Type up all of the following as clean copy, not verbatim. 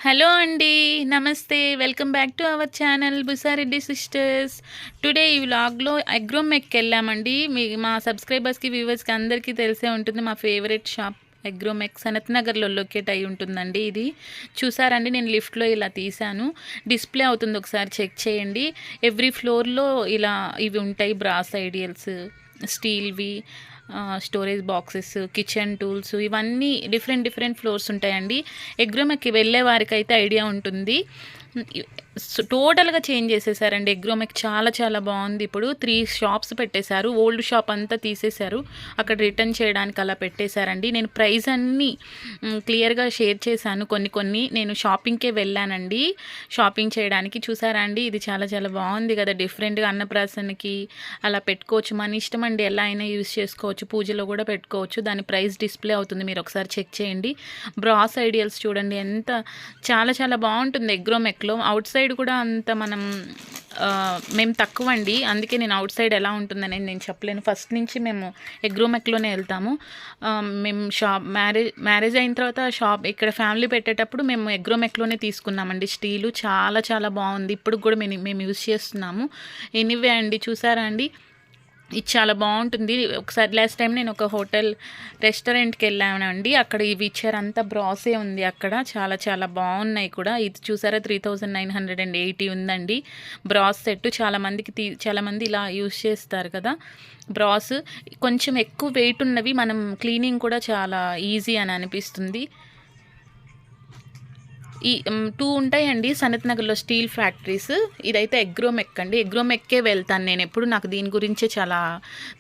Hello అండి. నమస్తే. Welcome back to our channel Busareddy sisters. Today ఈ వ్లాగ్‌లో ఎగ్రోమెక్‌కెళ్ళామండి. మా సబ్స్క్రైబర్స్‌కి, వ్యూవర్స్‌కి అందరికీ తెలిసే ఉంటుంది. మా ఫేవరెట్ షాప్ ఎగ్రోమెక్ సనత్ నగర్‌లో లొకేట్ అయ్యి ఉంటుందండి ఇది. చూసారండి నేను లిఫ్ట్‌లో ఇలా తీశాను. డిస్‌ప్లే అవుతుంది ఒకసారి చెక్ చేయండి. ఎవ్రీ ఫ్లోర్‌లో ఇలా ఇవి ఉంటాయి బ్రాస్ ఐడియల్స్, స్టీల్‌వి, స్టోరేజ్ బాక్సెస్, కిచెన్ టూల్స్ ఇవన్నీ డిఫరెంట్ ఫ్లోర్స్ ఉంటాయండి. ఎగ్రోమెక్కి వెళ్ళే వారికైతే ఐడియా ఉంటుంది. టోటల్గా చేంజ్ చేసేసారండి. ఎగ్రోమెక్ చాలా బాగుంది. ఇప్పుడు 3 షాప్స్ పెట్టేశారు. ఓల్డ్ షాప్ అంతా తీసేశారు, అక్కడ రిటర్న్ చేయడానికి అలా పెట్టేశారండి. నేను ప్రైస్ అన్నీ క్లియర్గా షేర్ చేశాను. కొన్ని నేను షాపింగ్కే వెళ్ళానండి, షాపింగ్ చేయడానికి. చూసారా అండి, ఇది చాలా బాగుంది కదా, డిఫరెంట్గా అన్నప్రాసనకి అలా పెట్టుకోవచ్చు. మన ఇష్టం అండి, ఎలా అయినా యూస్ చేసుకోవచ్చు, పూజలో కూడా పెట్టుకోవచ్చు. దాని ప్రైస్ డిస్ప్లే అవుతుంది, మీరు ఒకసారి చెక్ చేయండి. బ్రాస్ ఐడియల్స్ చూడండి, ఎంత చాలా బాగుంటుంది ఎగ్రోమెక్లో. అవుట్ సైడ్ కూడా అంత మేము తక్కువ అండి, అందుకే నేను అవుట్ సైడ్ ఎలా ఉంటుందని నేను చెప్పలేను. ఫస్ట్ నుంచి మేము ఎగ్రోమెక్లోనే వెళ్తాము. మేము మ్యారేజ్ అయిన తర్వాత ఇక్కడ ఫ్యామిలీ పెట్టేటప్పుడు మేము ఎగ్రోమెక్లోనే తీసుకున్నామండి. స్టీలు చాలా బాగుంది, ఇప్పుడు కూడా మేము యూజ్ చేస్తున్నాము. ఎనీవే అండి, చూసారా అండి, ఇది చాలా బాగుంటుంది. ఒకసారి లాస్ట్ టైం నేను ఒక రెస్టారెంట్కి వెళ్ళానండి, అక్కడ ఇవి ఇచ్చారు, అంతా బ్రాసే ఉంది అక్కడ. చాలా బాగున్నాయి కూడా. ఇది చూసారా, 3980 ఉందండి బ్రాస్ సెట్. చాలామంది ఇలా యూస్ చేస్తారు కదా బ్రాస్. కొంచెం ఎక్కువ వెయిట్ ఉన్నవి మనం క్లీనింగ్ కూడా చాలా ఈజీ అని అనిపిస్తుంది. ఈ 2 ఉంటాయండి సనత్ నగర్లో స్టీల్ ఫ్యాక్టరీస్. ఇదైతే ఎగ్రోమెక్ అండి, ఎగ్రోమెక్కే వెళ్తాను నేను ఎప్పుడు. నాకు దీని గురించే చాలా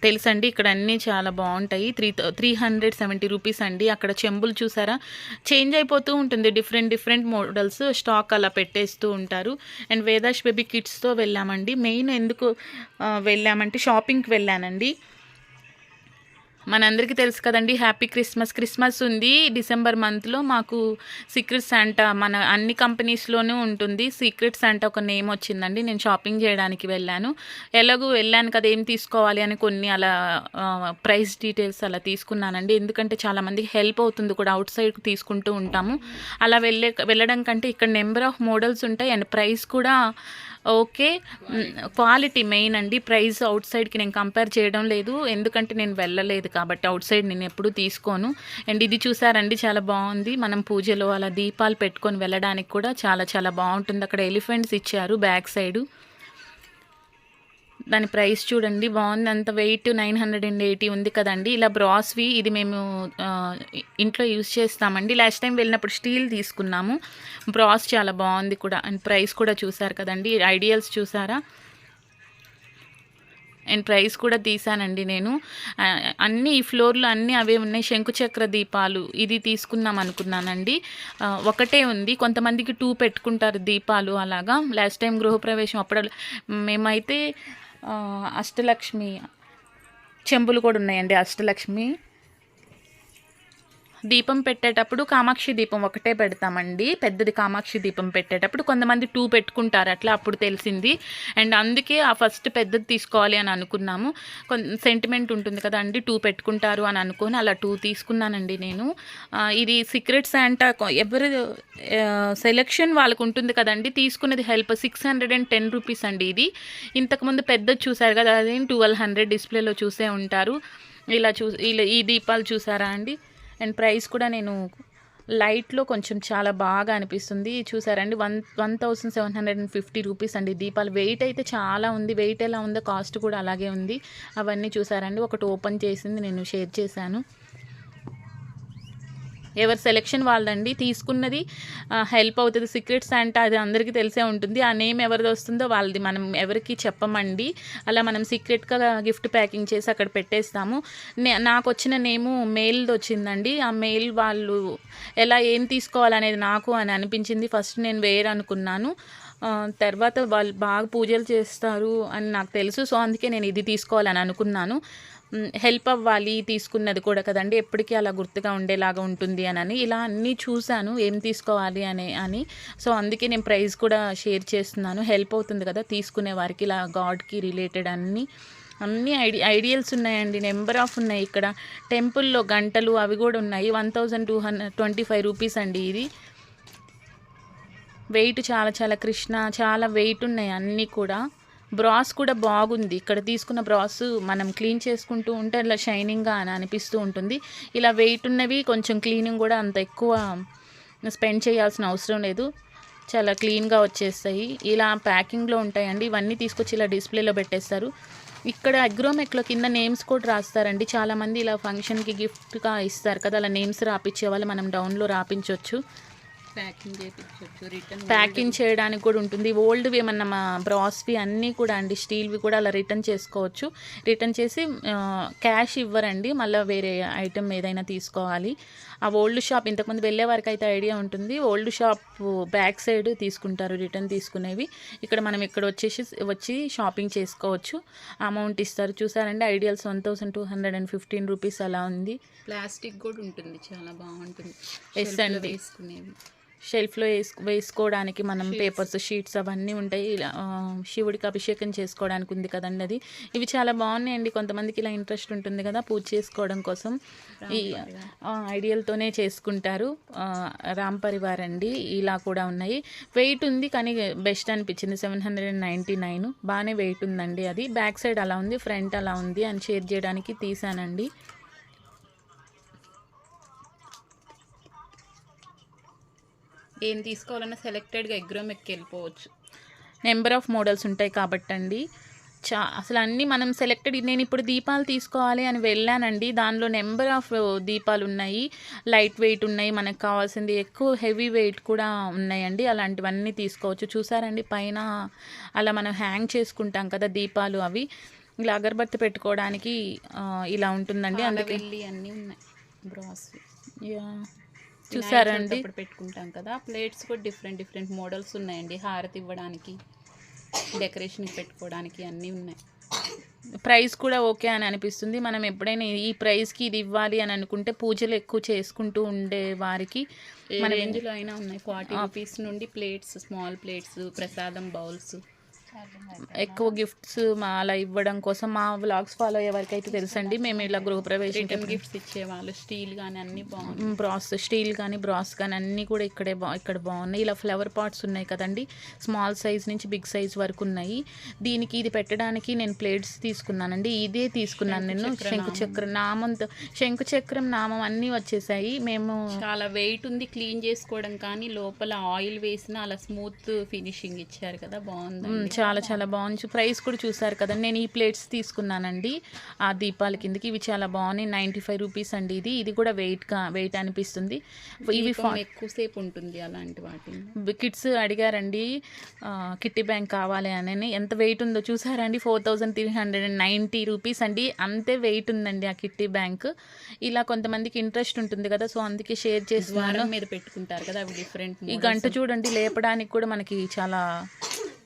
తెలుసండి. ఇక్కడ అన్నీ చాలా బాగుంటాయి. 370 రూపీస్ అండి. అక్కడ చెంబులు చూసారా, చేంజ్ అయిపోతూ ఉంటుంది, డిఫరెంట్ మోడల్స్ స్టాక్ అలా పెట్టేస్తూ ఉంటారు. అండ్ వేదాష్ బేబీ కిడ్స్తో వెళ్ళామండి. మెయిన్ ఎందుకు వెళ్ళామంటే షాపింగ్కి వెళ్ళానండి. మనందరికీ తెలుసు కదండి, హ్యాపీ క్రిస్మస్ ఉంది డిసెంబర్ మంత్లో. మాకు సీక్రెట్ శాంటా మన అన్ని కంపెనీస్లోనూ ఉంటుంది. సీక్రెట్ శాంటా ఒక నేమ్ వచ్చిందండి. నేను షాపింగ్ చేయడానికి వెళ్ళాను. ఎలాగూ వెళ్ళాను కదా, ఏం తీసుకోవాలి అని కొన్ని అలా ప్రైస్ డీటెయిల్స్ అలా తీసుకున్నానండి. ఎందుకంటే చాలామందికి హెల్ప్ అవుతుంది కూడా, అవుట్ సైడ్ తీసుకుంటూ ఉంటాము. అలా వెళ్ళడం కంటే ఇక్కడ నెంబర్ ఆఫ్ మోడల్స్ ఉంటాయి అండ్ ప్రైస్ కూడా ఓకే. క్వాలిటీ మెయిన్ అండి. ప్రైస్ అవుట్ సైడ్కి నేను కంపేర్ చేయడం లేదు, ఎందుకంటే నేను వెళ్ళలేదు కాబట్టి అవుట్ సైడ్ నేను ఎప్పుడూ తీసుకోను. అండ్ ఇది చూసారండి, చాలా బాగుంది. మనం పూజలో అలా దీపాలు పెట్టుకొని వెళ్ళడానికి కూడా చాలా బాగుంటుంది. అక్కడ ఎలిఫెంట్స్ ఇచ్చారు బ్యాక్ సైడు. దాని ప్రైస్ చూడండి, బాగుంది. అంత వెయిట్ 980 ఉంది కదండి. ఇలా బ్రాస్వి, ఇది మేము ఇంట్లో యూజ్ చేస్తామండి. లాస్ట్ టైం వెళ్ళినప్పుడు స్టీల్ తీసుకున్నాము. బ్రాస్ చాలా బాగుంది కూడా. అండ్ ప్రైస్ కూడా చూసారు కదండి. ఐడియల్స్ చూసారా, అండ్ ప్రైస్ కూడా తీసానండి నేను. అన్నీ ఈ ఫ్లోర్లో అన్నీ అవే ఉన్నాయి. శంకుచక్ర దీపాలు ఇది తీసుకుందాం అనుకున్నానండి. ఒకటే ఉంది, కొంతమందికి 2 పెట్టుకుంటారు దీపాలు అలాగా. లాస్ట్ టైం గృహప్రవేశం అప్పుడు మేమైతే అష్టలక్ష్మి చెంబులు కూడా ఉన్నాయండి. అష్టలక్ష్మి దీపం పెట్టేటప్పుడు కామాక్షి దీపం ఒకటే పెడతామండి, పెద్దది కామాక్షి దీపం పెట్టేటప్పుడు. కొంతమంది 2 పెట్టుకుంటారు అట్లా, అప్పుడు తెలిసింది. అండ్ అందుకే ఆ ఫస్ట్ పెద్దది తీసుకోవాలి అని అనుకున్నాము. సెంటిమెంట్ ఉంటుంది కదా అండి, 2 పెట్టుకుంటారు అని అనుకొని అలా 2 తీసుకున్నానండి నేను. ఇది సీక్రెట్ శాంటా ఎవరు సెలెక్షన్ వాళ్ళకు ఉంటుంది కదండి. తీసుకున్నది హెల్ప్ 610 రూపీస్ అండి. ఇది ఇంతకుముందు పెద్దది చూసారు కదా, అదే 1200 డిస్ప్లేలో చూసే ఉంటారు. ఇలా ఈ దీపాలు చూసారా అండి. అండ్ ప్రైస్ కూడా నేను లైట్లో కొంచెం చాలా బాగా అనిపిస్తుంది. చూసారండి, 1750 రూపీస్ అండి దీపాలు. వెయిట్ అయితే చాలా ఉంది, వెయిట్ ఎలా ఉందో కాస్ట్ కూడా అలాగే ఉంది. అవన్నీ చూసారండి. ఒకటి ఓపెన్ చేసింది నేను షేర్ చేశాను. ఎవరి సెలెక్షన్ వాళ్ళండి, తీసుకున్నది హెల్ప్ అవుతుంది. సీక్రెట్ శాంటా అది అందరికీ తెలిసే ఉంటుంది. ఆ నేమ్ ఎవరిది వస్తుందో వాళ్ళది, మనం ఎవరికి చెప్పమండి. అలా మనం సీక్రెట్గా గిఫ్ట్ ప్యాకింగ్ చేసి అక్కడ పెట్టేస్తాము. నాకు వచ్చిన నేము మెయిల్ది వచ్చిందండి. ఆ మెయిల్ వాళ్ళు ఏం తీసుకోవాలనేది నాకు అని అనిపించింది. ఫస్ట్ నేను వేర్ అనుకున్నాను, తర్వాత వాళ్ళు బాగా పూజలు చేస్తారు అని నాకు తెలుసు. సో అందుకే నేను ఇది తీసుకోవాలని అనుకున్నాను. హెల్ప్ అవ్వాలి తీసుకున్నది కూడా కదండి, ఎప్పటికీ అలా గుర్తుగా ఉండేలాగా ఉంటుంది అని ఇలా అన్నీ చూశాను ఏం తీసుకోవాలి అని. సో అందుకే నేను ప్రైస్ కూడా షేర్ చేస్తున్నాను, హెల్ప్ అవుతుంది కదా తీసుకునే వారికి. ఇలా గాడ్కి రిలేటెడ్ అన్నీ ఐడియల్స్ ఉన్నాయండి, నెంబర్ ఆఫ్ ఉన్నాయి. ఇక్కడ టెంపుల్లో గంటలు అవి కూడా ఉన్నాయి. 1225 రూపీస్ అండి ఇది. వెయిట్ చాలా చాలా కృష్ణ చాలా వెయిట్ ఉన్నాయి అన్నీ కూడా. బ్రాస్ కూడా బాగుంది. ఇక్కడ తీసుకున్న బ్రాస్ మనం క్లీన్ చేసుకుంటూ ఉంటే అలా షైనింగ్గా అని అనిపిస్తూ ఉంటుంది. ఇలా వెయిట్ ఉన్నవి కొంచెం క్లీనింగ్ కూడా అంత ఎక్కువ స్పెండ్ చేయాల్సిన అవసరం లేదు, చాలా క్లీన్గా వచ్చేస్తాయి. ఇలా ప్యాకింగ్లో ఉంటాయండి. ఇవన్నీ తీసుకొచ్చి ఇలా డిస్ప్లేలో పెట్టేస్తారు. ఇక్కడ అగ్రోమెక్లో కింద నేమ్స్ కూడా రాస్తారండి. చాలామంది ఇలా ఫంక్షన్కి గిఫ్ట్గా ఇస్తారు కదా, అలా నేమ్స్ రాపించే వాళ్ళు మనం డౌన్లో రాపించవచ్చు. ప్యాకింగ్ చేయడానికి కూడా ఉంటుంది. ఓల్డ్వి ఏమన్నా మా బ్రాస్వి అన్నీ కూడా అండి, స్టీల్వి కూడా అలా రిటర్న్ చేసుకోవచ్చు. రిటర్న్ చేసి క్యాష్ ఇవ్వరండి, మళ్ళీ వేరే ఐటెం ఏదైనా తీసుకోవాలి. ఆ ఓల్డ్ షాప్ ఇంతకుముందు వెళ్ళే వారికి అయితే ఐడియా ఉంటుంది. ఓల్డ్ షాప్ బ్యాక్ సైడ్ తీసుకుంటారు రిటర్న్ తీసుకునేవి. ఇక్కడ మనం ఇక్కడ వచ్చి షాపింగ్ చేసుకోవచ్చు. అమౌంట్ ఇస్తారు. చూసారండి ఐడియల్స్ 1215 రూపీస్ అలా ఉంది. ప్లాస్టిక్ కూడా ఉంటుంది, చాలా బాగుంటుంది. ఎస్ అండి, వేసుకునేవి షెల్ఫ్లో వేసుకోవడానికి మనం పేపర్స్ షీట్స్ అవన్నీ ఉంటాయి. శివుడికి అభిషేకం చేసుకోవడానికి ఉంది కదండి అది. ఇవి చాలా బాగున్నాయండి. కొంతమందికి ఇలా ఇంట్రెస్ట్ ఉంటుంది కదా పూజ చేసుకోవడం కోసం, ఈ ఐడియల్తోనే చేసుకుంటారు. రామ్ పరివార్ అండి. ఇలా కూడా ఉన్నాయి. వెయిట్ ఉంది కానీ బెస్ట్ అనిపించింది. 799 బాగానే వెయిట్ ఉందండి. అది బ్యాక్ సైడ్ అలా ఉంది, ఫ్రంట్ అలా ఉంది అని షేర్ చేయడానికి తీసానండి. ఏం తీసుకోవాలన్నా సెలెక్టెడ్గా అగ్రోమెక్కి వెళ్ళిపోవచ్చు. నెంబర్ ఆఫ్ మోడల్స్ ఉంటాయి కాబట్టి అండి. అసలు అన్నీ మనం సెలెక్టెడ్. నేను ఇప్పుడు దీపాలు తీసుకోవాలి అని వెళ్ళానండి, దానిలో నెంబర్ ఆఫ్ దీపాలు ఉన్నాయి. లైట్ వెయిట్ ఉన్నాయి, మనకు కావాల్సింది ఎక్కువ హెవీ వెయిట్ కూడా ఉన్నాయండి. అలాంటివన్నీ తీసుకోవచ్చు. చూసారండి పైన అలా మనం హ్యాంగ్ చేసుకుంటాం కదా దీపాలు, అవి ఇలా అగరబత్తి పెట్టుకోవడానికి ఇలా ఉంటుందండి. అందుకే అన్నీ ఉన్నాయి బ్రాస్. చూసారండి ఇప్పుడు పెట్టుకుంటాం కదా. ప్లేట్స్ కూడా డిఫరెంట్ మోడల్స్ ఉన్నాయండి. హారతి ఇవ్వడానికి, డెకరేషన్కి పెట్టుకోవడానికి అన్నీ ఉన్నాయి. ప్రైస్ కూడా ఓకే అని అనిపిస్తుంది. మనం ఎప్పుడైనా ఈ ప్రైస్కి ఇది ఇవ్వాలి అని అనుకుంటే పూజలు ఎక్కువ చేసుకుంటూ ఉండే వారికి మన రేంజ్లో అయినా ఉన్నాయి. 40 రూపీస్ నుండి ప్లేట్స్, స్మాల్ ప్లేట్స్, ప్రసాదం బౌల్స్, ఎక్కువ గిఫ్ట్స్ అలా ఇవ్వడం కోసం మా వ్లాగ్స్ ఫాలో అయ్యే వరకు అయితే తెలుసండి. మేము ఇలా గృహప్రవేశం గిఫ్ట్స్ ఇచ్చేవాళ్ళు. స్టీల్ కానీ అన్నీ బాగున్నాయి. బ్రాస్ స్టీల్ కానీ బ్రాస్ కానీ అన్నీ కూడా ఇక్కడ బాగున్నాయి. ఇలా ఫ్లవర్ పాట్స్ ఉన్నాయి కదండి, స్మాల్ సైజ్ నుంచి బిగ్ సైజ్ వరకు ఉన్నాయి. దీనికి ఇది పెట్టడానికి నేను ప్లేట్స్ తీసుకున్నానండి. ఇదే తీసుకున్నాను నేను. శంకుచక్రం నామం అన్నీ వచ్చేసాయి. మేము చాలా వెయిట్ ఉంది, క్లీన్ చేసుకోవడం కానీ లోపల ఆయిల్ వేసిన అలా స్మూత్ ఫినిషింగ్ ఇచ్చారు కదా, బాగుంది. చాలా చాలా బాగుంది. ప్రైస్ కూడా చూసారు కదండి. నేను ఈ ప్లేట్స్ తీసుకున్నానండి ఆ దీపాల కిందకి. ఇవి చాలా బాగున్నాయి. 95 రూపీస్ అండి. ఇది కూడా వెయిట్ అనిపిస్తుంది. ఇవి ఎక్కువసేపు ఉంటుంది అలాంటి వాటి. కిడ్స్ అడిగారండి కిట్టి బ్యాంక్ కావాలి అని. ఎంత వెయిట్ ఉందో చూసారండి. 4390 రూపీస్ అండి. అంతే వెయిట్ ఉందండి ఆ కిట్టి బ్యాంక్. ఇలా కొంతమందికి ఇంట్రెస్ట్ ఉంటుంది కదా, సో అందుకే షేర్ చేస్తున్నాను. మీద పెట్టుకుంటారు కదా అవి డిఫరెంట్. ఈ గంట చూడండి లేపడానికి కూడా మనకి చాలా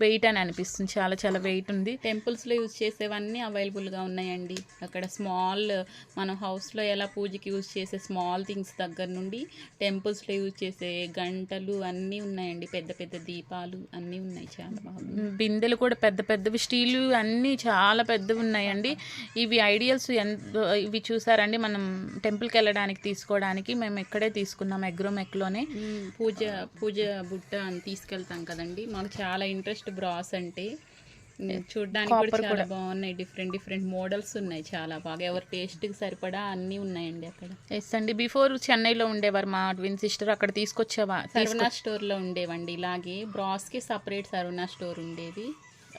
వెయిట్ అని అనిపిస్తుంది. చాలా చాలా వెయిట్ ఉంది. టెంపుల్స్లో యూజ్ చేసేవన్నీ అవైలబుల్గా ఉన్నాయండి అక్కడ. స్మాల్ మనం హౌస్లో ఎలా పూజకి యూజ్ చేసే స్మాల్ థింగ్స్ దగ్గర నుండి టెంపుల్స్లో యూజ్ చేసే గంటలు అన్నీ ఉన్నాయండి. పెద్ద పెద్ద దీపాలు అన్నీ ఉన్నాయి. చాలా బాగుంది. బిందెలు కూడా పెద్ద పెద్దవి, స్టీల్ అన్నీ చాలా పెద్దవి ఉన్నాయండి. ఇవి ఐడియల్స్ ఇవి చూసారండి. మనం టెంపుల్కి వెళ్ళడానికి తీసుకోవడానికి మేము ఇక్కడే తీసుకున్నాం, అగ్రోమెక్లోనే. పూజ బుట్ట అని తీసుకెళ్తాం కదండి. మాకు చాలా ఇంట్రెస్ట్ బ్రాస్ అంటే. చూడడానికి కూడా చాలా బాగున్నాయి. డిఫరెంట్ మోడల్స్ ఉన్నాయి. చాలా బాగా ఎవరి టేస్ట్కి సరిపడా అన్నీ ఉన్నాయండి అక్కడ. ఎస్ అండి. బిఫోర్ చెన్నైలో ఉండేవారు మా ట్విన్ సిస్టర్, అక్కడ తీసుకొచ్చేవా సరుణా స్టోర్లో ఉండేవండి. ఇలాగే బ్రాస్కి సపరేట్ సరుణా స్టోర్ ఉండేది.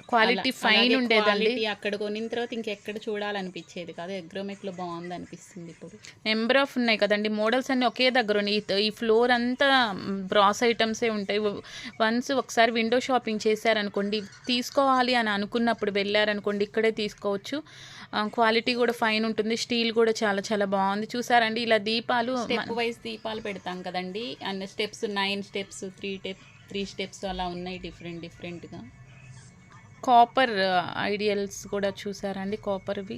క్వాలిటీ ఫైన్ ఉండేదండి. అక్కడ కొనిన తర్వాత ఇంకెక్కడ చూడాలనిపించేది కాదు. అగ్రోమెక్లో బాగుంది అనిపిస్తుంది. ఇప్పుడు నెంబర్ ఆఫ్ ఉన్నాయి కదండి మోడల్స్ అన్నీ ఒకే దగ్గర ఉన్నాయి. ఈ ఫ్లోర్ అంతా బ్రాస్ ఐటమ్సే ఉంటాయి. వన్స్ ఒకసారి విండో షాపింగ్ చేశారనుకోండి, తీసుకోవాలి అని అనుకున్నప్పుడు వెళ్ళారనుకోండి ఇక్కడే తీసుకోవచ్చు. క్వాలిటీ కూడా ఫైన్ ఉంటుంది. స్టీల్ కూడా చాలా చాలా బాగుంది. చూసారండి ఇలా దీపాలు స్టెప్ వైజ్ దీపాలు పెడతాం కదండి. అన్ని స్టెప్స్ 9 స్టెప్స్ 3 స్టెప్స్ అలా ఉన్నాయి డిఫరెంట్గా. కాపర్ ఐడియల్స్ కూడా చూసారండి, కాపర్వి.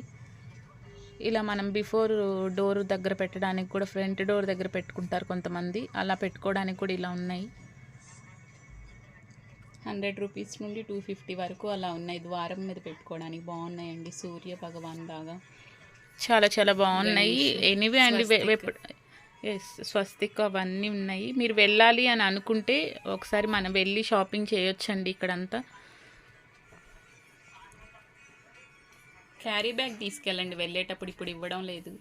ఇలా మనం బిఫోర్ డోర్ దగ్గర పెట్టడానికి కూడా, ఫ్రంట్ డోర్ దగ్గర పెట్టుకుంటారు కొంతమంది, అలా పెట్టుకోవడానికి కూడా ఇలా ఉన్నాయి. 100 రూపీస్ నుండి 250 వరకు అలా ఉన్నాయి. ద్వారం మీద పెట్టుకోవడానికి బాగున్నాయండి. సూర్య భగవాన్ లాగా చాలా చాలా బాగున్నాయి. ఎనీవే అండి ఎస్, స్వస్తిక్ అవన్నీ ఉన్నాయి. మీరు వెళ్ళాలి అని అనుకుంటే ఒకసారి మనం వెళ్ళి షాపింగ్ చేయొచ్చండి ఇక్కడంతా. క్యారీ బ్యాగ్ తీసుకెళ్ళండి వెళ్ళేటప్పుడు, ఇప్పుడు ఇవ్వడం లేదు.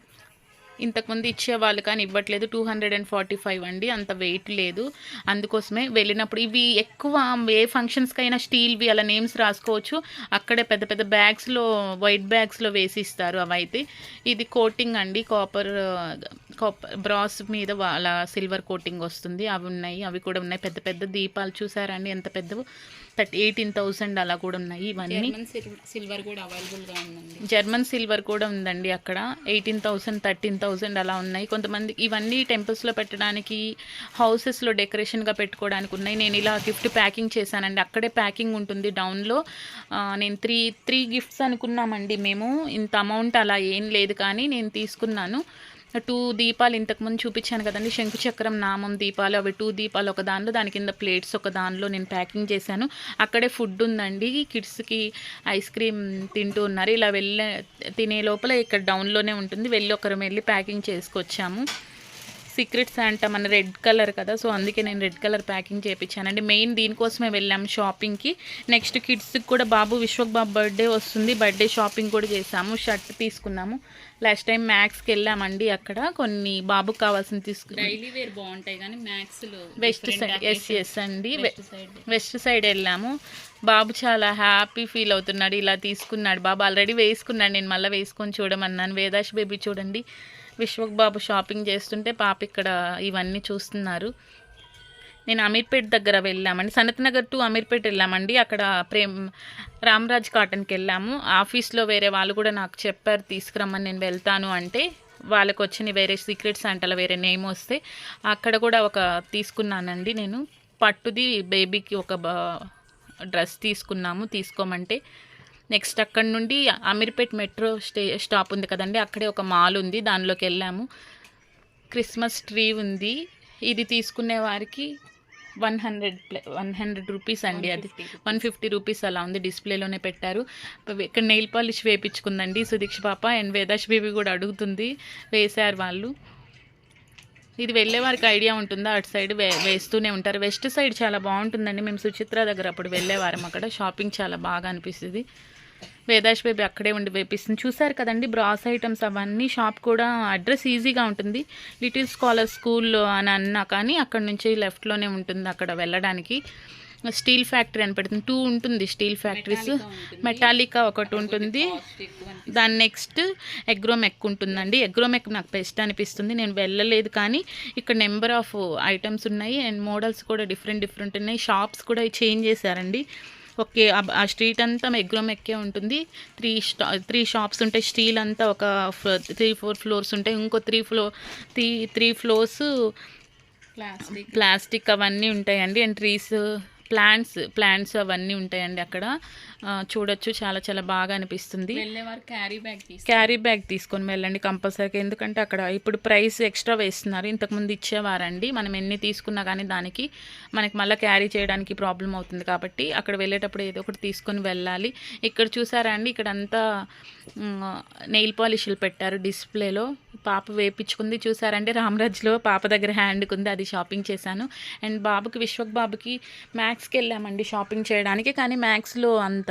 ఇంతకుముందు ఇచ్చేవాళ్ళు కానీ ఇవ్వట్లేదు. 245 అండి, అంత వెయిట్ లేదు. అందుకోసమే వెళ్ళినప్పుడు ఇవి ఎక్కువ ఏ ఫంక్షన్స్కైనా స్టీల్వి అలా నేమ్స్ రాసుకోవచ్చు. అక్కడే పెద్ద పెద్ద బ్యాగ్స్లో, వైట్ బ్యాగ్స్లో వేసి ఇస్తారు అవైతే. ఇది కోటింగ్ అండి, కాపర్ బ్రాస్ మీద అలా సిల్వర్ కోటింగ్ వస్తుంది. అవి ఉన్నాయి, అవి కూడా ఉన్నాయి. పెద్ద పెద్ద దీపాలు చూసారండి ఎంత పెద్దవి, 18,000 అలా కూడా ఉన్నాయి. ఇవన్నీ సిల్వర్ కూడా అవైలబుల్గా ఉందండి. జర్మన్ సిల్వర్ కూడా ఉందండి అక్కడ. 18,000, 13,000 అలా ఉన్నాయి. కొంతమంది ఇవన్నీ టెంపుల్స్లో పెట్టడానికి, హౌసెస్లో డెకరేషన్గా పెట్టుకోవడానికి ఉన్నాయి. నేను ఇలా గిఫ్ట్ ప్యాకింగ్ చేశానండి, అక్కడే ప్యాకింగ్ ఉంటుంది డౌన్లో. నేను త్రీ గిఫ్ట్స్ అనుకున్నామండి మేము. ఇంత అమౌంట్ అలా ఏం లేదు కానీ నేను తీసుకున్నాను. 2 దీపాలు ఇంతకుముందు చూపించాను కదండి, శంకుచక్రం నామం దీపాలు, అవి 2 దీపాలు ఒక దానిలో, దాని కింద ప్లేట్స్ ఒక దానిలో నేను ప్యాకింగ్ చేశాను. అక్కడే ఫుడ్ ఉందండి, కిడ్స్కి ఐస్ క్రీమ్ తింటూ ఉన్నారు. ఇలా తినే లోపల ఇక్కడ డౌన్లోనే ఉంటుంది, ఒకరం వెళ్ళి ప్యాకింగ్ చేసుకొచ్చాము. సీక్రెట్ శాంటా మన రెడ్ కలర్ కదా, సో అందుకే నేను రెడ్ కలర్ ప్యాకింగ్ చేయించానండి. మెయిన్ దీనికోసమే వెళ్ళాము షాపింగ్కి. నెక్స్ట్ కిడ్స్కి కూడా విశ్వక్ బాబు బర్త్డే వస్తుంది, బర్త్డే షాపింగ్ కూడా చేసాము. షర్ట్ తీసుకున్నాము. లాస్ట్ టైం మ్యాక్స్కి వెళ్ళామండి, అక్కడ కొన్ని బాబుకి కావాల్సిన డైలీ వేర్ బాగుంటాయి కానీ మ్యాక్స్లో వెస్ట్ సైడ్. ఎస్ అండి, వెస్ట్ సైడ్ వెళ్ళాము. బాబు చాలా హ్యాపీ ఫీల్ అవుతున్నాడు, ఇలా తీసుకున్నాడు. బాబు ఆల్రెడీ వేసుకున్నాడు, నేను మళ్ళీ వేసుకొని చూడమన్నాను. వేదాష్ బేబీ చూడండి, విశ్వక్ బాబు షాపింగ్ చేస్తుంటే పాప ఇక్కడ ఇవన్నీ చూస్తున్నారు. నేను అమీర్పేట్ దగ్గర వెళ్ళామండి, సనత్ నగర్ టు అమీర్పేట్ వెళ్ళామండి. అక్కడ రామ్రాజ్ కాటన్కి వెళ్ళాము. ఆఫీస్లో వేరే వాళ్ళు కూడా నాకు చెప్పారు తీసుకురమ్మని, నేను వెళ్తాను అంటే వాళ్ళకి వచ్చిన వేరే సీక్రెట్ శాంటాలో వేరే నేమ్ వస్తే అక్కడ కూడా ఒక తీసుకున్నానండి. నేను పట్టుది బేబీకి ఒక డ్రెస్ తీసుకున్నాము, తీసుకోమంటే. నెక్స్ట్ అక్కడ నుండి అమీర్పేట్ మెట్రో స్టాప్ ఉంది కదండి, అక్కడే ఒక మాల్ ఉంది, దానిలోకి వెళ్ళాము. క్రిస్మస్ ట్రీ ఉంది, ఇది తీసుకునే వారికి 100 రూపీస్ అండి, అది 150 రూపీస్ అలా ఉంది, డిస్ప్లేలోనే పెట్టారు. ఇక్కడ నెయిల్ పాలిష్ వేయించుకుందండి సుదీక్ష పాప, అండ్ వేదాష్ బేబీ కూడా అడుగుతుంది, వేశారు వాళ్ళు. ఇది వెళ్ళే వారికి ఐడియా ఉంటుందా, అటు సైడ్ వేస్తూనే ఉంటారు. వెస్ట్ సైడ్ చాలా బాగుంటుందండి, మేము సుచిత్ర దగ్గర అప్పుడు వెళ్ళేవారం, అక్కడ షాపింగ్ చాలా బాగా అనిపిస్తుంది. వేదాష్ బేబీ అక్కడే ఉండి వేపిస్తుంది. చూసారు కదండి బ్రాస్ ఐటమ్స్ అవన్నీ. షాప్ కూడా అడ్రస్ ఈజీగా ఉంటుంది, లిటిల్ స్కాలర్ స్కూల్ అని అన్నా కానీ అక్కడ నుంచి లెఫ్ట్లోనే ఉంటుంది అక్కడ వెళ్ళడానికి. స్టీల్ ఫ్యాక్టరీ అని పెడుతుంది, 2 ఉంటుంది స్టీల్ ఫ్యాక్టరీస్. మెటాలికా ఒకటి ఉంటుంది, దాని నెక్స్ట్ ఎగ్రోమెక్ ఉంటుందండి. ఎగ్రోమెక్ నాకు బెస్ట్ అనిపిస్తుంది, నేను వెళ్ళలేదు కానీ ఇక్కడ నెంబర్ ఆఫ్ ఐటమ్స్ ఉన్నాయి అండ్ మోడల్స్ కూడా డిఫరెంట్ ఉన్నాయి. షాప్స్ కూడా చేంజ్ చేశారండి. ఓకే, ఆ స్ట్రీట్ అంతా ఎగ్రోమెక్కే ఉంటుంది. 3 షాప్స్ ఉంటాయి. స్టీల్ అంతా ఒక 3-4 ఫ్లోర్స్ ఉంటాయి, ఇంకో 3 ఫ్లోర్స్ ప్లాస్టిక్ అవన్నీ ఉంటాయండి. అండ్ ట్రీస్, ప్లాంట్స్ అవన్నీ ఉంటాయండి అక్కడ. చూడొచ్చు, చాలా చాలా బాగా అనిపిస్తుంది. క్యారీ బ్యాగ్ తీసుకొని వెళ్ళండి కంపల్సరీగా, ఎందుకంటే అక్కడ ఇప్పుడు ప్రైస్ ఎక్స్ట్రా వేస్తున్నారు, ఇంతకుముందు ఇచ్చేవారండి. మనం ఎన్ని తీసుకున్నా కానీ దానికి మనకి మళ్ళీ క్యారీ చేయడానికి ప్రాబ్లం అవుతుంది కాబట్టి అక్కడ వెళ్ళేటప్పుడు ఏదో ఒకటి తీసుకొని వెళ్ళాలి. ఇక్కడ చూసారా అండి, ఇక్కడ అంతా నెయిల్ పాలిష్లు పెట్టారు డిస్ప్లేలో. పాప వేపించుకుంది చూసారండి, రామరాజ్లో పాప దగ్గర హ్యాండ్కి ఉంది, అది షాపింగ్ చేశాను. అండ్ బాబుకి, విశ్వక్ బాబుకి మ్యాక్స్కి వెళ్ళామండి షాపింగ్ చేయడానికి. కానీ మ్యాక్స్లో అంత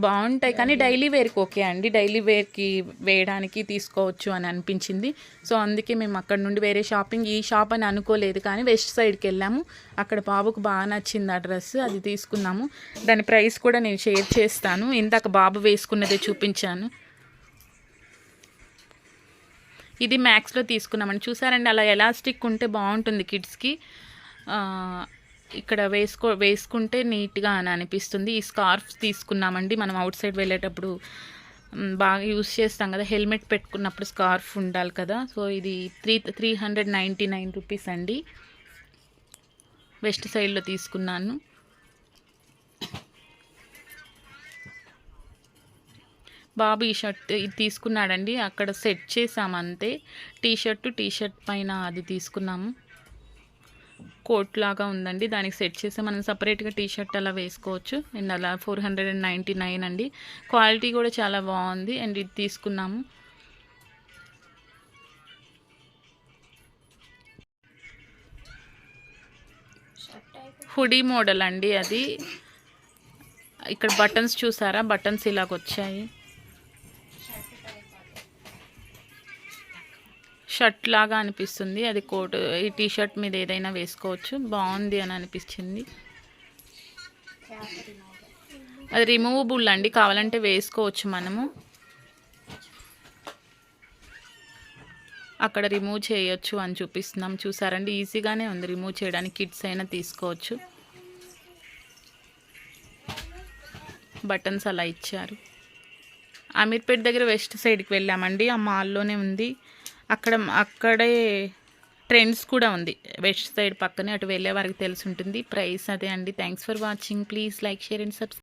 బాగుంటాయి కానీ డైలీ వేర్కి ఓకే అండి, డైలీ వేర్కి వేయడానికి తీసుకోవచ్చు అని అనిపించింది. సో అందుకే మేము అక్కడ నుండి వేరే షాపింగ్, ఈ షాప్ అని అనుకోలేదు కానీ వెస్ట్ సైడ్కి వెళ్ళాము. అక్కడ బాబుకు బాగా నచ్చింది ఆ డ్రెస్, అది తీసుకున్నాము. దాని ప్రైస్ కూడా నేను షేర్ చేస్తాను. ఇందాక బాబు వేసుకున్నదే చూపించాను. ఇది మ్యాక్స్లో తీసుకున్నామండి. చూసారండి, అలా ఎలాస్టిక్ ఉంటే బాగుంటుంది కిడ్స్కి. ఇక్కడ వేసుకుంటే నీట్గా అని అనిపిస్తుంది. ఈ స్కార్ఫ్స్ తీసుకున్నామండి, మనం అవుట్ సైడ్ వెళ్ళేటప్పుడు బాగా యూస్ చేస్తాం కదా, హెల్మెట్ పెట్టుకున్నప్పుడు స్కార్ఫ్ ఉండాలి కదా. సో ఇది 399 రూపీస్ అండి, వెస్ట్ సైడ్లో తీసుకున్నాను. బాబు ఈ షర్ట్ ఇది తీసుకున్నాడండి, అక్కడ సెట్ చేసాము అంతే. టీ షర్ట్ పైన అది తీసుకున్నాము, కోట్ లాగా ఉందండి, దానికి సెట్ చేసి మనం సపరేట్గా టీ షర్ట్ అలా వేసుకోవచ్చు. అండ్ అలా 499 అండి, క్వాలిటీ కూడా చాలా బాగుంది. అండ్ ఇది తీసుకున్నాము. హుడీ మోడల్ అండి అది. ఇక్కడ బటన్స్ చూసారా, బటన్స్ ఇలాగ వచ్చాయి. షర్ట్ లాగా అనిపిస్తుంది అది. కోట్ ఈ టీ షర్ట్ మీద ఏదైనా వేసుకోవచ్చు, బాగుంది అని అనిపించింది. అది రిమూవబుల్ అండి, కావాలంటే వేసుకోవచ్చు మనము. అక్కడ రిమూవ్ చేయొచ్చు అని చూపిస్తున్నాం, చూసారండి. ఈజీగానే ఉంది రిమూవ్ చేయడానికి, కిడ్స్ అయినా తీసుకోవచ్చు. బటన్స్ అలా ఇచ్చారు. అమీర్పేట్ దగ్గర వెస్ట్ సైడ్కి వెళ్ళామండి, ఆ మాల్లోనే ఉంది. అక్కడే ట్రెండ్స్ కూడా ఉంది వెస్ట్ సైడ్ పక్కనే. అటు వెళ్ళే వారికి తెలిసి ఉంటుంది. ప్రైస్ అదే అండి. Thanks for watching. Please like, share and subscribe.